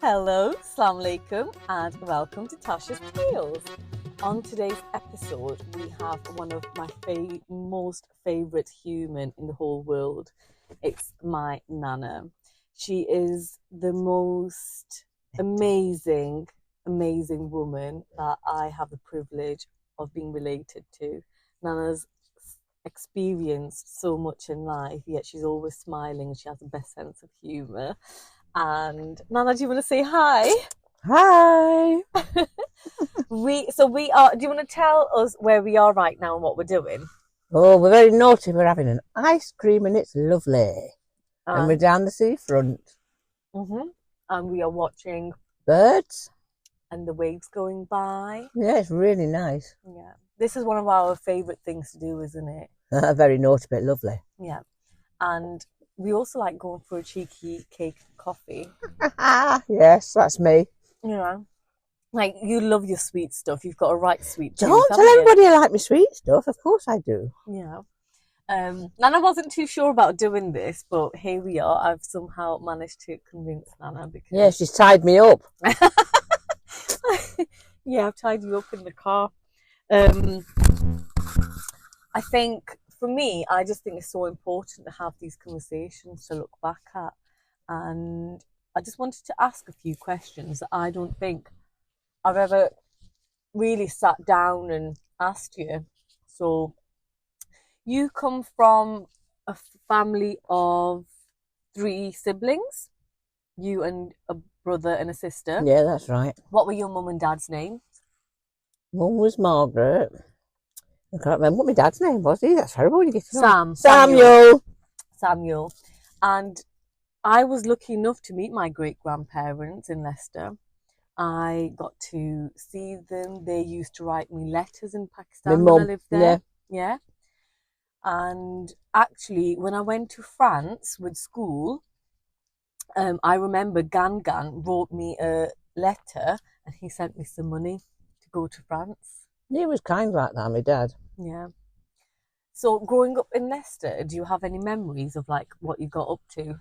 Hello, Assalamu Alaikum, and welcome to Tasha's Tales. On today's episode, we have one of my most favourite human in the whole world. It's my Nana. She is the most amazing woman that I have the privilege of being related to. Nana's experienced so much in life, yet she's always smiling and she has the best sense of humour. And Nana, do you want to say hi? Hi. We are. Do you want to tell us where we are right now and what we're doing? Oh, we're very naughty. We're having an ice cream and it's lovely. And we're down the seafront. And we are watching birds and the waves going by. Yeah, it's really nice. Yeah, this is one of our favourite things to do, isn't it? Very naughty, but lovely. Yeah, and we also like going for a cheeky cake coffee. Yes, that's me. Yeah. Like, you love your sweet stuff. You've got a right sweet tooth. Don't tell everybody I like my sweet stuff. Of course I do. Yeah. Nana wasn't too sure about doing this, but here we are. I've somehow managed to convince Nana because... Yeah, she's tied me up. Yeah, I've tied you up in the car. I think, for me, I just think it's so important to have these conversations to look back at. And I just wanted to ask a few questions that I don't think I've ever really sat down and asked you. So, you come from a family of 3 siblings, you and a brother and a sister. Yeah, that's right. What were your mum and dad's names? Mum was Margaret. I can't remember what my dad's name was. That's horrible. You get Samuel. And I was lucky enough to meet my great-grandparents in Leicester. I got to see them. They used to write me letters in Pakistan when I lived there. Yeah. And actually, when I went to France with school, I remember Gan wrote me a letter and he sent me some money to go to France. He was kind like that, my dad. Yeah. So, growing up in Leicester, do you have any memories of like what you got up to?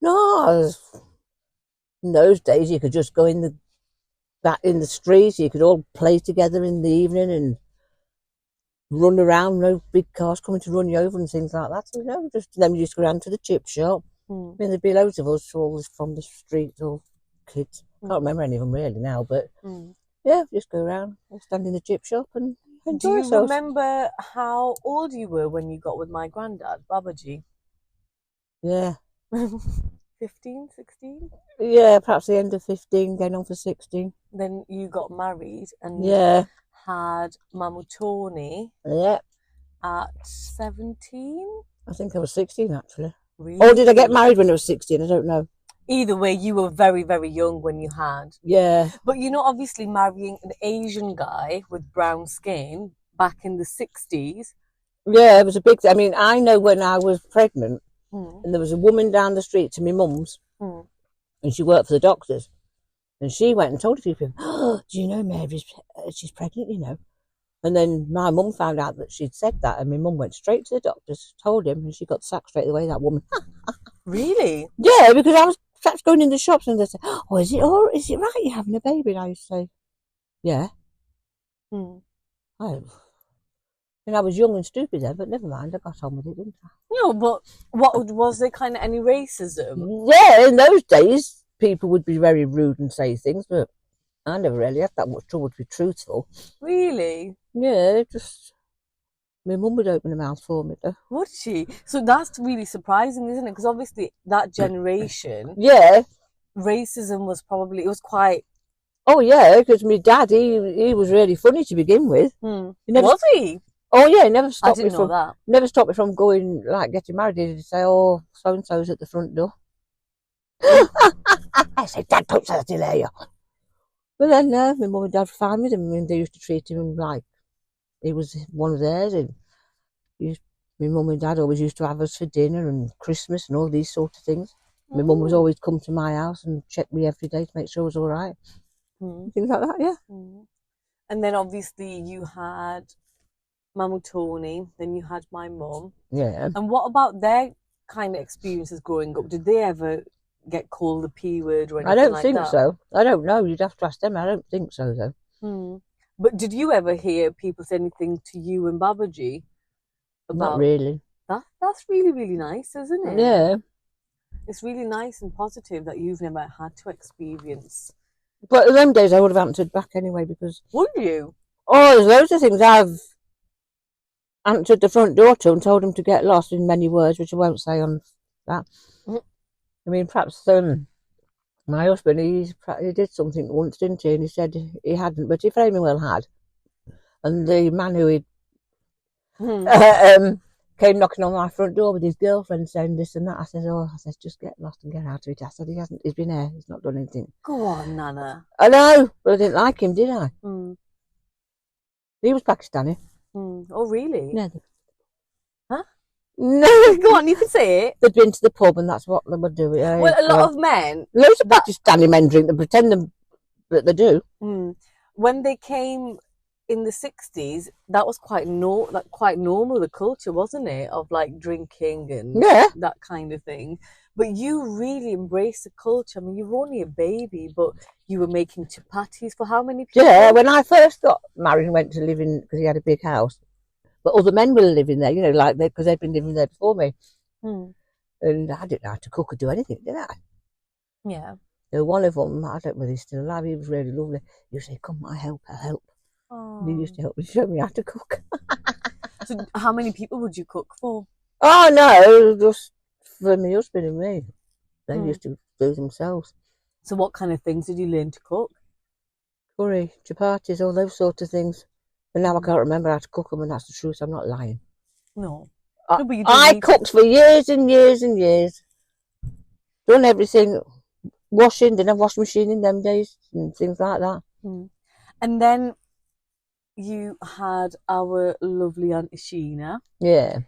No, in those days you could just go in the streets. You could all play together in the evening and run around. No big cars coming to run you over and things like that. So then we just go around to the chip shop. I mean, there'd be loads of us all from the street, all kids. Can't remember any of them really now, but yeah, just go around, stand in the chip shop and enjoy ourselves. Do you remember how old you were when you got with my granddad, Babaji? Yeah. 15, 16? Yeah, perhaps the end of 15, going on for 16. Then you got married and had Mamu Tony at 17? I think I was 16 actually. Really? Or did I get married when I was 16? I don't know. Either way, you were very, very young when you had. Yeah. But obviously marrying an Asian guy with brown skin back in the 60s. Yeah, it was a big thing. I mean, I know when I was pregnant and there was a woman down the street to my mum's and she worked for the doctors and she went and told a few people, "Oh, do you know Mary's, she's pregnant, you know?" And then my mum found out that she'd said that and my mum went straight to the doctors, told him, and she got sacked straight away, that woman. Really? Yeah, because I was perhaps going in the shops and they said, "Oh, is it right you're having a baby?" And I used to say, "Yeah." I was young and stupid then, but never mind, I got on with it, didn't I? No, but was there kind of any racism? Yeah, in those days, people would be very rude and say things, but I never really had that much trouble to be truthful. Really? Yeah, just... My mum would open her mouth for me, though. Would she? So that's really surprising, isn't it? Because obviously that generation... Yeah. Racism was probably... It was quite... Oh, yeah, because my dad, he was really funny to begin with. Was he? Oh, yeah, he never stopped I didn't know that. Never stopped me from going, like, getting married. He'd say, "Oh, so-and-so's at the front door." I said, "Dad, don't say that, he'll hear you." But then, my mum and dad were fine with him, and they used to treat him like he was one of theirs. And my mum and dad always used to have us for dinner and Christmas and all these sort of things. My mum was always come to my house and check me every day to make sure I was all right. Things like that, yeah. And then obviously you had Mamu Tony, then you had my mum. Yeah. And what about their kind of experiences growing up? Did they ever get called the P word or anything I don't like think that? so. I don't know. You'd have to ask them. I don't think so, though. But did you ever hear people say anything to you and Babaji Not about really. that? That's really, really nice, isn't it? Yeah. It's really nice and positive that you've never had to experience. But in them days, I would have answered back anyway because... Would you? Oh, there's loads of things I've answered the front door to and told him to get lost in many words, which I won't say on that. I mean, perhaps my husband, he did something once, didn't he? And he said he hadn't, but he very well had. And the man who he came knocking on my front door with his girlfriend saying this and that. I said, just get lost and get out of it. I said, he's been here, he's not done anything. Go on, Nana. I know, but I didn't like him, did I? He was Pakistani. Oh, really? No. Huh? No. Go on, you can say it. They'd been to the pub and that's what they would do. Well, a lot of men... Loads of Pakistani men drink, they pretend that they do. When they came in the 60s, that was quite normal, the culture, wasn't it? Of like drinking and that kind of thing. But you really embraced the culture. I mean, you were only a baby, but you were making chapatis for how many people? Yeah, when I first got married and went to live in, because he had a big house, but other men were living there, you know, like because they'd been living there before me. And I didn't know how to cook or do anything, did I? Yeah. So one of them, I don't know whether he's still alive, he was really lovely. He used to say, come, I'll help. And he used to help me, show me how to cook. So how many people would you cook for? Oh, no, just for my husband and me. They used to do themselves. So what kind of things did you learn to cook? Curry, chapatis, all those sort of things. And now I can't remember how to cook them, and that's the truth. I'm not lying. No. I cooked for years and years and years. Done everything. Washing, didn't have a washing machine in them days and things like that. And then you had our lovely Aunt Sheena. Yeah.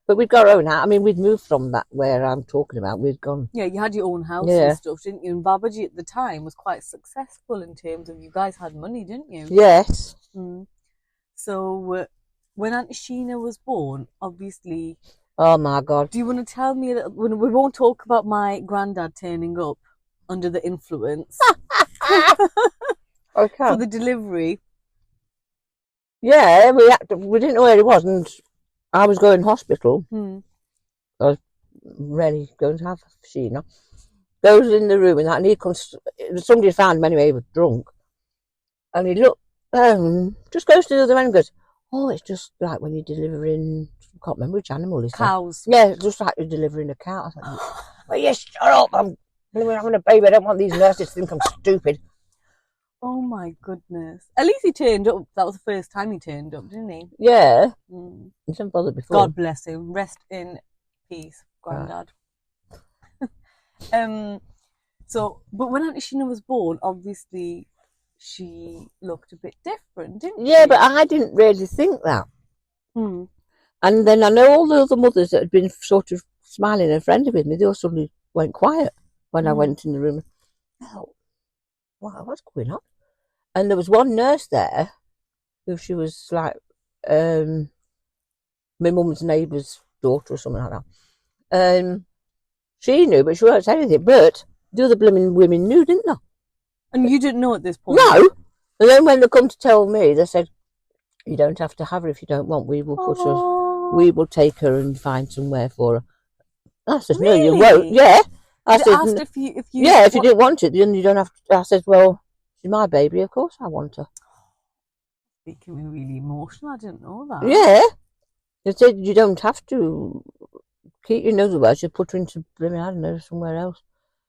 But we'd got our own house. I mean, we'd moved from that where I'm talking about. We'd gone. Yeah, you had your own house and stuff, didn't you? And Babaji at the time was quite successful in terms of you guys had money, didn't you? Yes. So when Aunt Sheena was born, obviously... Oh, my God. Do you want to tell me... We won't talk about my granddad turning up under the influence. Okay. For the delivery. Yeah, we didn't know where he was, and I was going to hospital. I was ready going to have Sheena. Goes in the room and that, and he comes. Somebody found him anyway. He was drunk, and he looked. Just goes to the other end and goes, "Oh, it's just like when you're delivering. I can't remember which animal is cows. Yeah, just like you're delivering a cow." I thought, "Oh, yes, shut up! I'm having a baby. I don't want these nurses to think I'm stupid." Oh my goodness. At least he turned up. That was the first time he turned up, didn't he? Yeah. He's never bothered before. God bless him. Rest in peace, Grandad. But when Auntie Sheena was born, obviously she looked a bit different, didn't she? Yeah, but I didn't really think that. And then I know all the other mothers that had been sort of smiling and friendly with me, they all suddenly went quiet when I went in the room. I thought, wow, what's going on? And there was one nurse there who she was like my mum's neighbour's daughter or something like that. She knew, but she won't say anything. But the other blooming women knew, didn't they? And you didn't know at this point? No. And then when they come to tell me, they said, you don't have to have her if you don't want. We will put her, we will take her and find somewhere for her. I said, really? No, you won't. Yeah. I said, if you didn't want it, then you don't have to. I said, well, she's my baby, of course I want her. Making me really emotional. I didn't know that. Yeah. They said you don't have to keep, in other words, you put her into blooming, I don't know, somewhere else.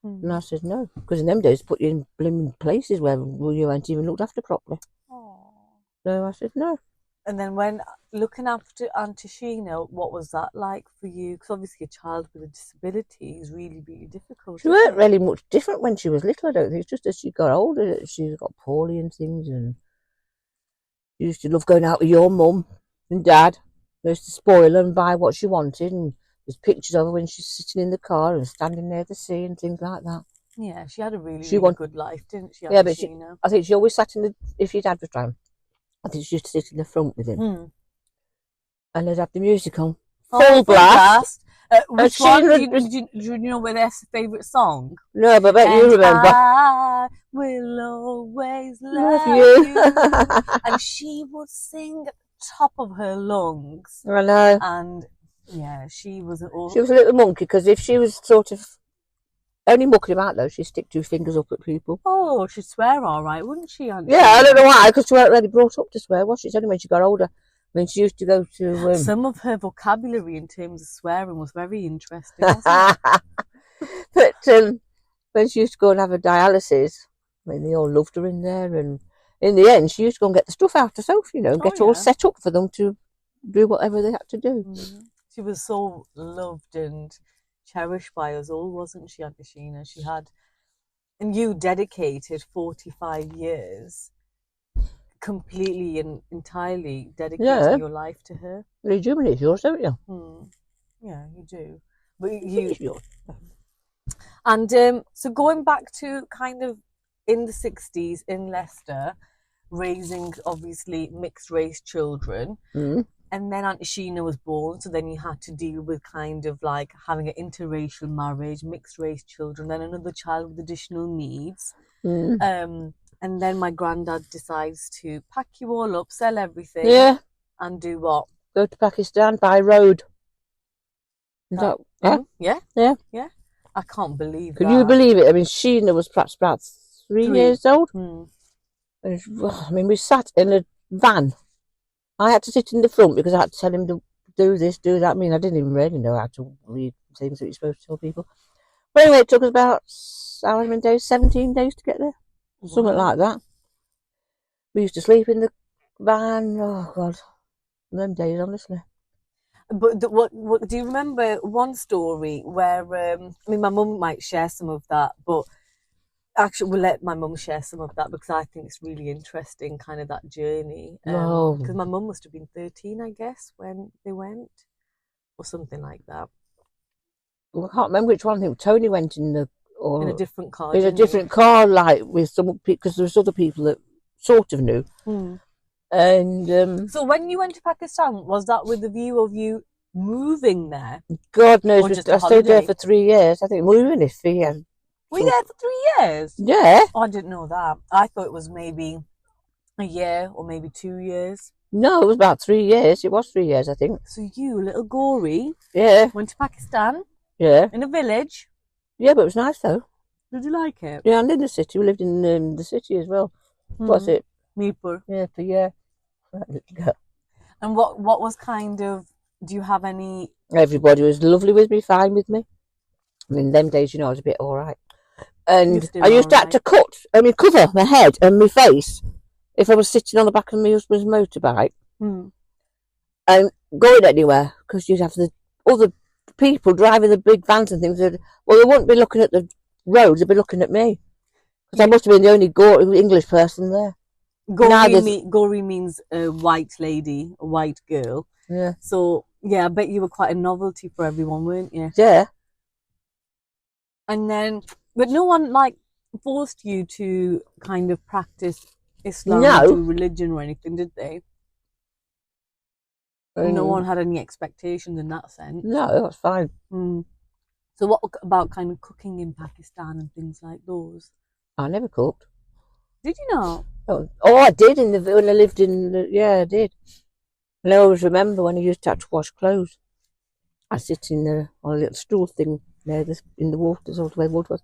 And I said, no, because in them days, put you in blooming places where you weren't even looked after properly. So I said, no. And then when looking after Auntie Sheena, what was that like for you? Because obviously a child with a disability is really, really difficult. She weren't really much different when she was little, I don't think. It's just as she got older, she got poorly and things. And she used to love going out with your mum and dad. They used to spoil her and buy what she wanted. And there's pictures of her when she's sitting in the car and standing near the sea and things like that. Yeah, she had a really, really good life, didn't she? Yeah, but I think she always sat in the, if your dad was driving, I think she used to sit in the front with him. And they'd have the music on. Full blast. Which one? Do you know where their favourite song? No, but I bet you remember. I will always love you. you. And she would sing at the top of her lungs. I know. And yeah, she was She was a little monkey, because if she was sort of only mucking about, though, she'd stick 2 fingers up at people. Oh, she'd swear all right, wouldn't she, Auntie? Yeah, I don't know why, because she wasn't really brought up to swear, was she? It's only when she got older. I mean, she used to go to... Some of her vocabulary in terms of swearing was very interesting, wasn't it? But when she used to go and have her dialysis, I mean, they all loved her in there, and in the end, she used to go and get the stuff out herself, you know, and get all set up for them to do whatever they had to do. Mm-hmm. She was so loved and cherished by us all, wasn't she, Auntie Sheena? She had... And you dedicated 45 years... completely and entirely dedicating your life to her. You do, it's yours, don't you? Yeah, you do. But you and so going back to kind of in the 60s in Leicester, raising obviously mixed race children, and then Auntie Sheena was born, so then you had to deal with kind of like having an interracial marriage, mixed race children, then another child with additional needs. And then my granddad decides to pack you all up, sell everything, and do what? Go to Pakistan by road. Yeah. I can't believe Can you believe it? I mean, Sheena was perhaps about 3 years old. And, I mean, we sat in a van. I had to sit in the front because I had to tell him to do this, do that. I mean, I didn't even really know how to read things that you're supposed to tell people. But anyway, it took us about 17 days to get there. Something like that. We used to sleep in the van. Oh God, them days, honestly. But what do you remember? One story where I mean, my mum might share some of that, but actually, we'll let my mum share some of that because I think it's really interesting, kind of that journey. Because my mum must have been 13, I guess, when they went, or something like that. Well, I can't remember which one. I think Tony went in a different car. In a different car, like with some, because there was other people that sort of knew. And so when you went to Pakistan, was that with the view of you moving there? God knows, I stayed there for 3 years. I think moving is for years. Were you there for 3 years? Yeah. Oh, I didn't know that. I thought it was maybe a year or maybe 2 years. No, it was about 3 years. It was 3 years, I think. So you, little Gory, went to Pakistan. Yeah. In a village. Yeah, but it was nice though. Did you like it? Yeah, and in the city. We lived in the city as well. What's it? Meerpur. Yeah, for a year. And what was kind of, do you have any... Everybody was lovely with me, fine with me. I mean, them days, you know, I was a bit all right. And I used to have to cover my head and my face if I was sitting on the back of my husband's motorbike and going anywhere, because you'd have the other people driving the big vans and things. They wouldn't be looking at the roads, they'd be looking at me. Because I must have been the only English person there. Gory means a white lady, a white girl. Yeah. So, yeah, I bet you were quite a novelty for everyone, weren't you? Yeah. And then, but no one, like, forced you to kind of practice Islam or do religion or anything, did they? No one had any expectations in that sense. No, that's fine. So what about kind of cooking in Pakistan and things like those? I never cooked. Did you not? Oh, I did when I lived in. Yeah, I did. And I always remember when I used to have to wash clothes. I sit on a little stool thing there in the water, sort of where the water was.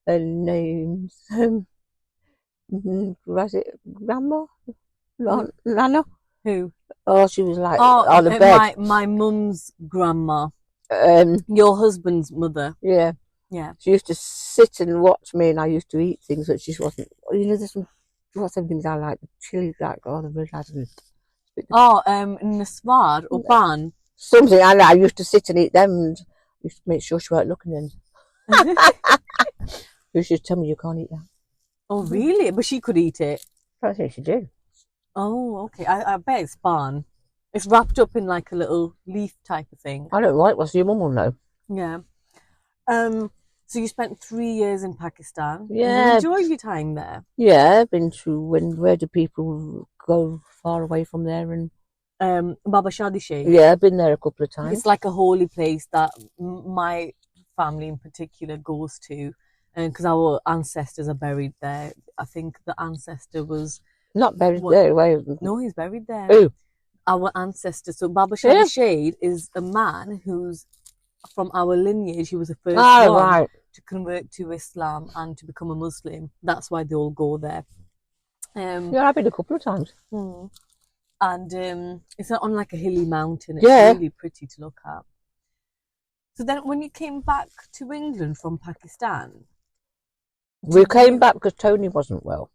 And names, was it Grandma? Nana? Who? Oh, she was like on the bed. My mum's grandma. Your husband's mother. Yeah. Yeah. She used to sit and watch me, and I used to eat things that she wasn't. You know, there's some things I like. Chili, like the red hasn't. Naswar or pan. Something I used to sit and eat them, and used to make sure she weren't looking in. She used to tell me you can't eat that. Oh, really? But she could eat it. I think she did. Oh, okay. I bet it's pan. It's wrapped up in like a little leaf type of thing. I don't like what your mum will know. Yeah. So you spent 3 years in Pakistan. Yeah. You enjoyed your time there. Yeah, I've been to where do people go far away from there and Baba Shadi Sheikh. Yeah, I've been there a couple of times. It's like a holy place that my family in particular goes to, because our ancestors are buried there. I think the ancestor was Not buried there. No, he's buried there. Who? Our ancestors. So Baba Shadi Yeah. Sheikh is a man who's from our lineage. He was the first Oh, one right. to convert to Islam and to become a Muslim. That's why they all go there. Yeah, I've been a couple of times. And it's on like a hilly mountain. It's Yeah. really pretty to look at. So then when you came back to England from Pakistan... We came back because Tony wasn't well.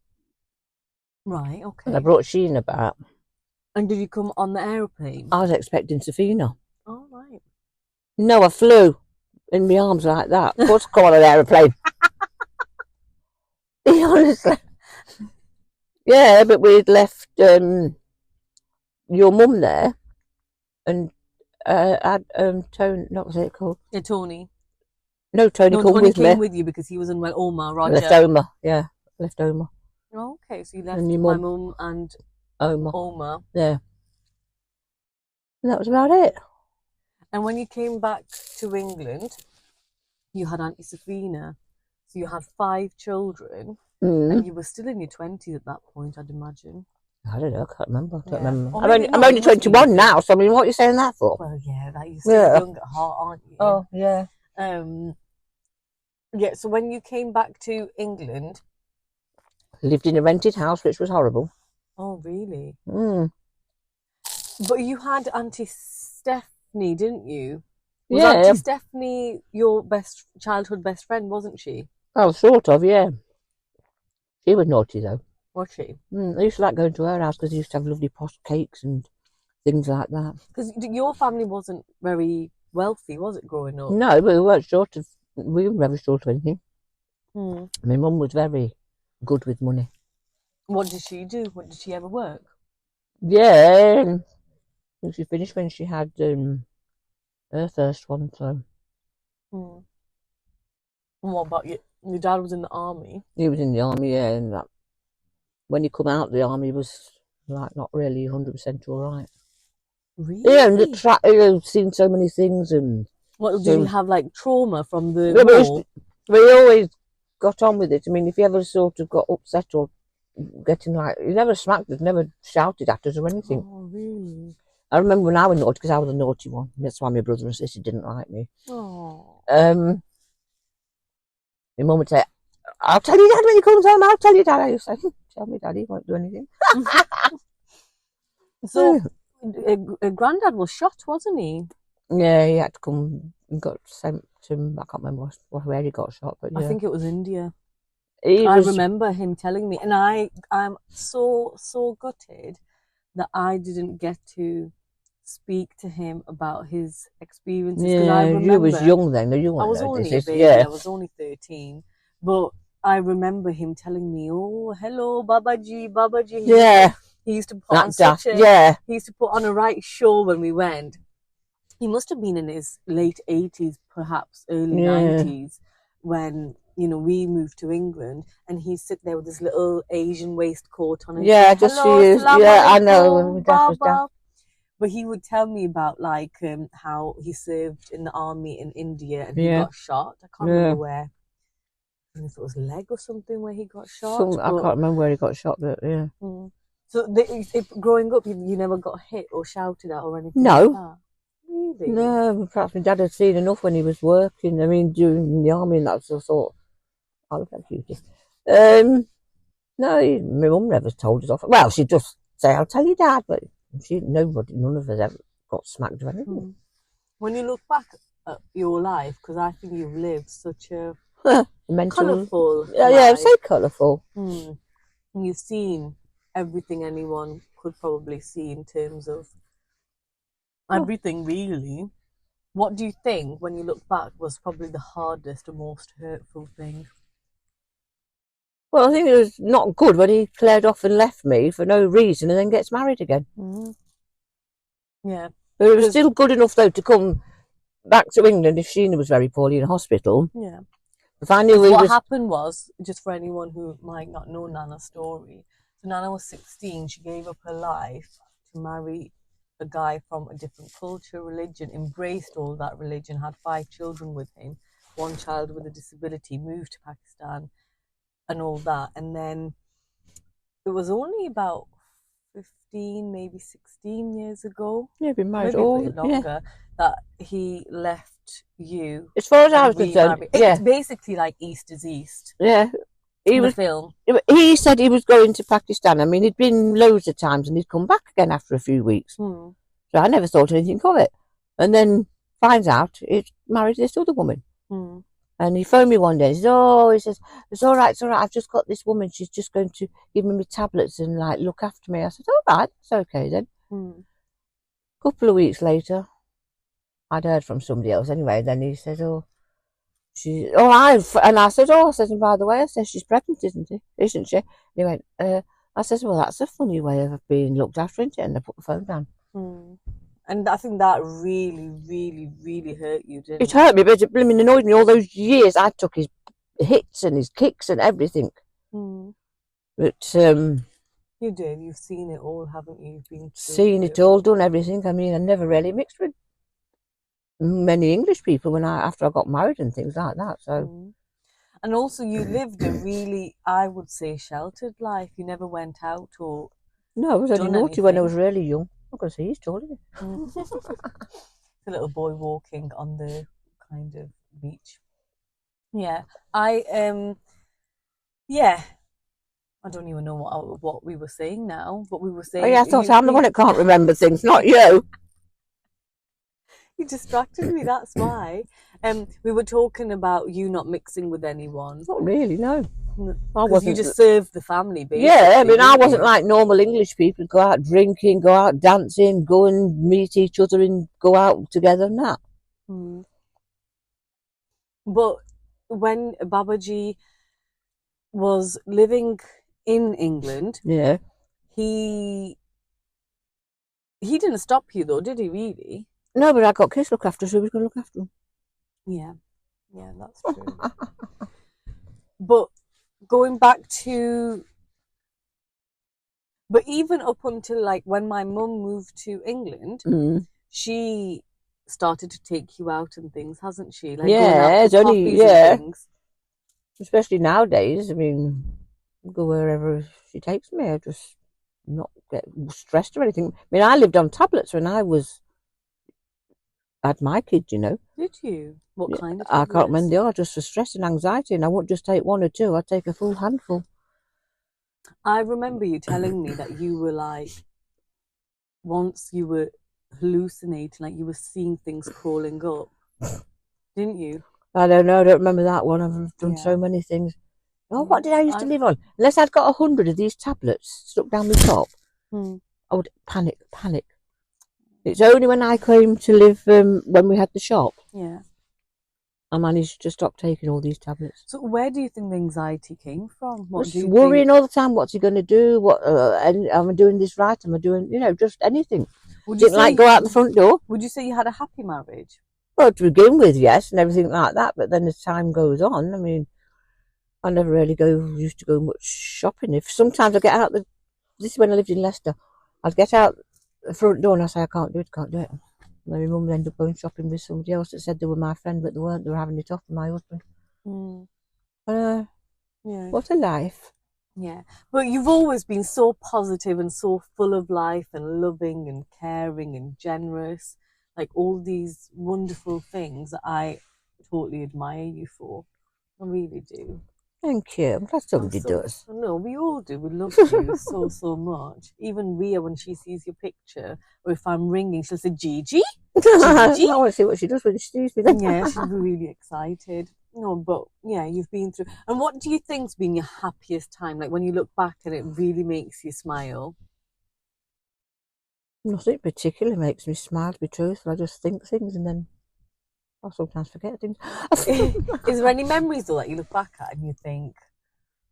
Right, okay. And I brought Sheena back. And did you come on the aeroplane? I was expecting Safina. Oh, right. No, I flew in my arms like that. Of course I come on an aeroplane. Honestly. Yeah, but we'd left your mum there and had Tony, what was it called? Yeah, Tony. No, Tony came Tony with me. came with you because he was unwell. Omar, Roger. Left Omar, yeah. Left Omar. Oh, okay, so you left And your my mum. mum and Omar. Omar. Yeah. And that was about it. And when you came back to England, you had Auntie Safina. So you had 5 children, and you were still in your 20s at that point, I'd imagine. I don't know, I can't remember. I don't remember. Or I'm maybe only, not, I'm only you must be 21 now, so I mean, what are you saying that for? Well, yeah, that you're still young at heart, aren't you? Oh, yeah. Yeah, so when you came back to England... Lived in a rented house, which was horrible. Oh, really? Mm. But you had Auntie Stephanie, didn't you? Was Yeah. Auntie Stephanie your childhood best friend, wasn't she? Oh, sort of, yeah. She was naughty, though. Was she? I used to like going to her house because she used to have lovely posh cakes and things like that. Because your family wasn't very wealthy, was it, growing up? No, but we weren't short of... We were never short of anything. Mm. My mum was very good with money. What did she do? What did she ever work? Yeah. She finished when she had her first one, so... And what about you? Your dad was in the army. He was in the army, yeah, and that... When he come out of the army, he was like not really 100% all right. Really? Yeah, and I've seen so many things, and what did he have, like trauma from the war? We always got on with it. I mean, if he ever sort of got upset or getting like, he never smacked us, never shouted at us or anything. Oh, really? I remember when I was naughty, because I was a naughty one. That's why my brother and sister didn't like me. Oh. My mum would say, "I'll tell you, Dad, when he comes home. I'll tell you, Dad." I used to say, "Tell me, Daddy, he won't do anything." So, Granddad was shot, wasn't he? Yeah, he had to come and got sent to, I can't remember where he got shot, but yeah. I think it was India. I remember him telling me, and I'm so gutted that I didn't get to speak to him about his experiences. Yeah, I remember, you was young then. You weren't. I was only a baby. Yeah. I was only 13, but I remember him telling me, "Oh, hello, Babaji, Babaji." Yeah. He used to put on He used to put on a right show when we went. He must have been in his late 80s, perhaps early 90s, when we moved to England, and he'd sit there with his little Asian waistcoat on. And yeah, say, just for you. Yeah, I know. But he would tell me about how he served in the army in India and he got shot. I can't remember where. I don't know if it was leg or something where he got shot. I can't remember where he got shot, but yeah. So growing up, you never got hit or shouted at or anything No. like that? Really? No, perhaps my dad had seen enough when he was working. I mean, during the army and that sort of thought, "Oh, look how cute he is." No, my mum never told us off. Well, she'd just say, "I'll tell you, Dad," but none of us ever got smacked or anything. When you look back at your life, because I think you've lived such a colourful life. Yeah, so colourful. And you've seen everything anyone could probably see in terms of everything, really. What do you think, when you look back, was probably the hardest or most hurtful thing? Well, I think it was not good when he cleared off and left me for no reason and then gets married again. Yeah. But it was still good enough, though, to come back to England if Sheena was very poorly in hospital. Yeah. If I knew what happened was, just for anyone who might not know Nana's story, so Nana was 16, she gave up her life to marry a guy from a different culture, religion, embraced all that religion, had 5 children with him, 1 child with a disability, moved to Pakistan and all that. And then it was only about 15, maybe 16 years ago, Yeah, been married maybe a all, bit yeah. longer, that he left you As far as I and was concerned, remarried. yeah, It's basically like East is East yeah. He in the was. film. He said he was going to Pakistan. I mean, he'd been loads of times and he'd come back again after a few weeks. Hmm. So I never thought anything of it. And then finds out he's married this other woman. Hmm. And he phoned me one day. He says, "Oh, he says it's all right, it's all right. I've just got this woman. She's just going to give me my tablets and like look after me." I said, "All right, it's okay then." Hmm. A couple of weeks later, I'd heard from somebody else anyway. Then he said, "Oh, and I said, "Oh," I said, "and by the way," I said, "she's pregnant, isn't she?" And he went, I said, "Well, that's a funny way of being looked after, isn't it?" And I put the phone down. Hmm. And I think that really, really, really hurt you, didn't It hurt me, but it blooming annoyed me all those years. I took his hits and his kicks and everything. Hmm. But You did. You've seen it all, haven't you? You've been seen it all, done everything. I mean, I never really mixed with many English people after I got married and things like that. So. Hmm. And also, you lived a really, I would say, sheltered life. You never went out or No, I was only done naughty when I anything. was really young. I can see he's taller. The little boy walking on the kind of beach. Yeah, yeah. I don't even know what we were saying now, but we were saying. Oh yeah, I thought I'm the one that can't remember things, not you. You distracted me. That's why. We were talking about you not mixing with anyone. Not really, no. I Because wasn't. you just served the family, basically. Yeah, I mean, I didn't wasn't you? like normal English people. Go out drinking, go out dancing, go and meet each other and go out together and that. Hmm. But when Babaji was living in England, Yeah. he didn't stop you though, did he really? No, but I got kids to look after, so he was going to look after them. Yeah, yeah, that's true. But going back to, but even up until like when my mum moved to England, she started to take you out and things, hasn't she? Like going out Yeah, for it's only, coffees yeah. and things. Especially nowadays, I mean, go wherever she takes me. I just not get stressed or anything. I mean, I lived on tablets when I had my kids, you know. Did you? What kind of I can't remember tablets? they are, just for stress and anxiety, and I wouldn't just take one or two, I'd take a full handful. I remember you telling me that you were like, once you were hallucinating, like you were seeing things crawling up, didn't you? I don't know, I don't remember that one. I've done so Yeah. many things. Oh, Yeah. what did I used to live on? Unless I'd got 100 of these tablets stuck down the top, I would panic. It's only when I came to live when we had the shop, Yeah. I managed to stop taking all these tablets. So where do you think the anxiety came from? What Just do you worrying think? all the time. What's he going to do? What am I doing this right? Am I doing, just anything? Didn't like go out the front door. Would you say you had a happy marriage? Well, to begin with, yes, and everything like that. But then as time goes on, I mean, I never really used to go much shopping. If sometimes I get out this is when I lived in Leicester, I'd get out the front door and I say I can't do it. And then my mum would end up going shopping with somebody else that said they were my friend, but they weren't. They were having it off with my husband. Yeah. What a life. Yeah. But you've always been so positive and so full of life and loving and caring and generous. Like all these wonderful things that I totally admire you for. I really do. Thank you. I'm glad somebody does. No, we all do. We love you so much. Even Ria, when she sees your picture, or if I'm ringing, she'll say, Gigi? Gigi? I want to see what she does when she sees me then. Yeah, she'll be really excited. No, but yeah, you've been through. And what do you think's been your happiest time? Like when you look back and it really makes you smile? Nothing particularly makes me smile, to be truthful. I just think things and then I sometimes forget things. Is there any memories though that you look back at and you think,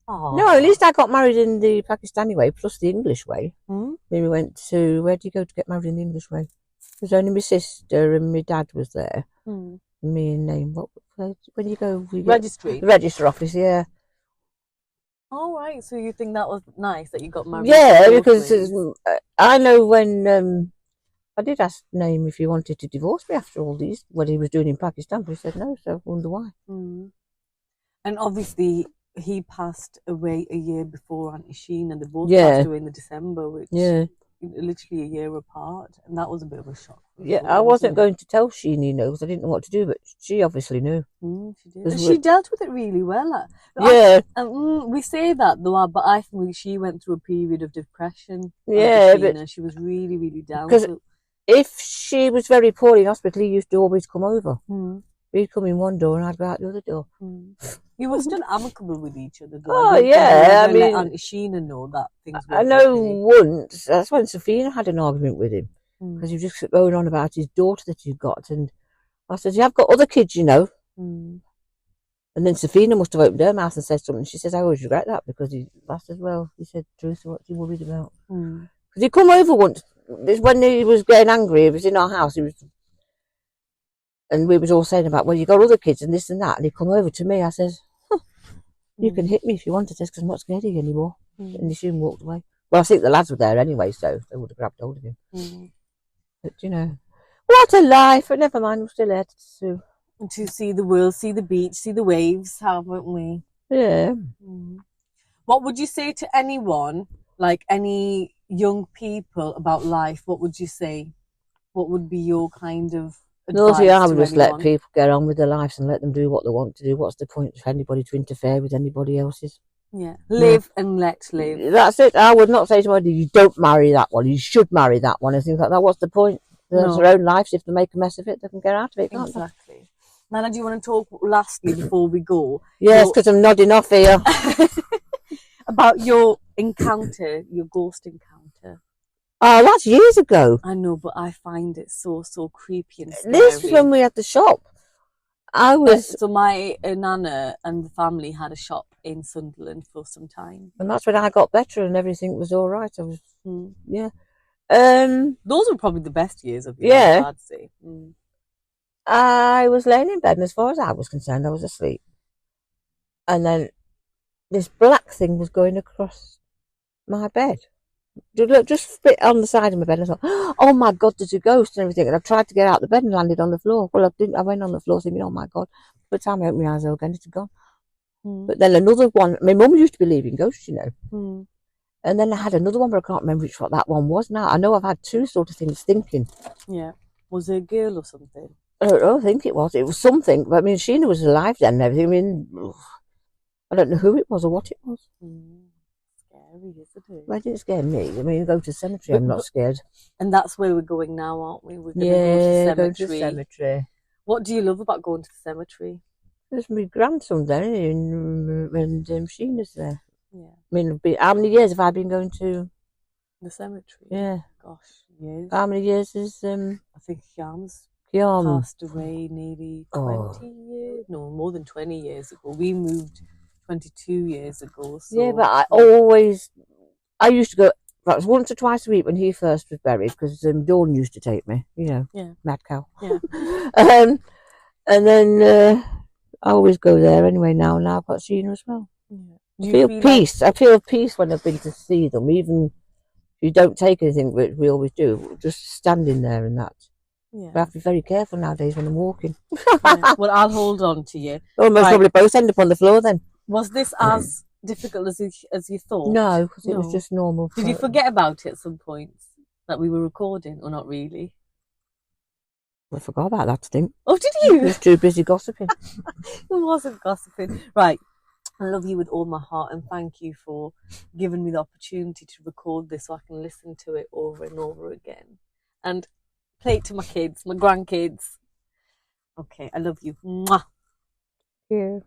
oh? No, at least I got married in the Pakistani way, plus the English way. Then we went to, where do you go to get married in the English way? It was only my sister and my dad was there. Me and name. When you go? Registry? The register office, yeah. All right, so you think that was nice that you got married? Yeah, because I know when I did ask Naeem if he wanted to divorce me after all these, what he was doing in Pakistan, but he said no, so I wonder why. Mm. And obviously, he passed away a year before Auntie Sheen, and they both Yeah. passed away in the December, which literally a year apart, and that was a bit of a shock. Yeah, I wasn't going to tell Sheenie no because I didn't know what to do, but she obviously knew. She did. And she dealt with it really well. Yeah. We say that though, but I think she went through a period of depression. Yeah, but she was really, really down. Because if she was very poorly in hospital, he used to always come over. He'd come in one door and I'd go out the other door. You were still amicable with each other, though. Oh, yeah. I mean, let Auntie Sheena know that things were I know okay. once, that's when Safina had an argument with him. Because he was just going on about his daughter that he'd got. And I said, I've got other kids, you know. And then Safina must have opened her mouth and said something. She says, I always regret that because I said, well, he said, Teresa, what are you worried about? Because he'd come over once, when he was getting angry, he was in our house, and we was all saying about, well, you got other kids and this and that. And he'd come over to me. I says, you can hit me if you want to, because I'm not scared of you anymore. And he soon walked away. Well, I think the lads were there anyway, so they would have grabbed hold of him. But, you know, what a life. But never mind, we're still here to sue. And to see the world, see the beach, see the waves, haven't we? Yeah. What would you say to anyone, like any young people about life? What would you say? What would be your kind of advice? No, I would just let people get on with their lives and let them do what they want to do. What's the point for anybody to interfere with anybody else's? Yeah, live and let live. That's it. I would not say to somebody, you don't marry that one, you should marry that one, and things like that. What's the point? There's their own lives. If they make a mess of it, they can get out of it, can't they? Exactly. Nana, do you want to talk lastly before we go? Yes, because I'm nodding off here. About your encounter, your ghost encounter. Oh, that's years ago. I know, but I find it so creepy and scary. This was when we had the shop. So my Nana and the family had a shop in Sunderland for some time, and that's when I got better and everything was all right. I was, yeah. Those were probably the best years of your life, I'd say. I was laying in bed, and as far as I was concerned, I was asleep. And then this black thing was going across my bed. Just fit on the side of my bed. And I thought, oh my God, there's a ghost and everything. And I tried to get out of the bed and landed on the floor. Well, I didn't. I went on the floor thinking, oh my God. By the time I opened my eyes again, it's gone. But then another one, my mum used to believe in ghosts, you know. And then I had another one, but I can't remember what that one was now. I know I've had two sort of things thinking. Yeah. Was it a girl or something? I don't know, I think it was. It was something. But I mean, Sheena was alive then and everything. I mean, I don't know who it was or what it was. Scary, isn't it? Well, it didn't scare me. I mean, you go to the cemetery, I'm not scared. And that's where we're going now, aren't we? We're going to go to the cemetery. Go to the cemetery. What do you love about going to the cemetery? There's my grandson there, and Sheena's there. Yeah. I mean, how many years have I been going to the cemetery? Yeah. Gosh, years. How many years is I think Kiam's Kiam passed away nearly 20 years. No, more than 20 years ago. We moved 22 years ago. So. Yeah, but I used to go perhaps once or twice a week when he first was buried, because Dawn used to take me, you know. Yeah. Mad cow. Yeah. And then I always go there anyway now, and I've got Sheena as well. Yeah. I feel peace. I feel peace when I've been to see them, even if you don't take anything, which we always do, just standing there and that. Yeah. But I have to be very careful nowadays when I'm walking. Yeah. Well, I'll hold on to you. Oh, most probably both end up on the floor then. Was this as difficult as you thought? No, because it was just normal. Did you forget about it at some point, that we were recording, or not really? I forgot about that, I think. Oh, did you? I was too busy gossiping. I wasn't gossiping. Right. I love you with all my heart, and thank you for giving me the opportunity to record this so I can listen to it over and over again and play it to my kids, my grandkids. Okay, I love you. Mwah. Yeah.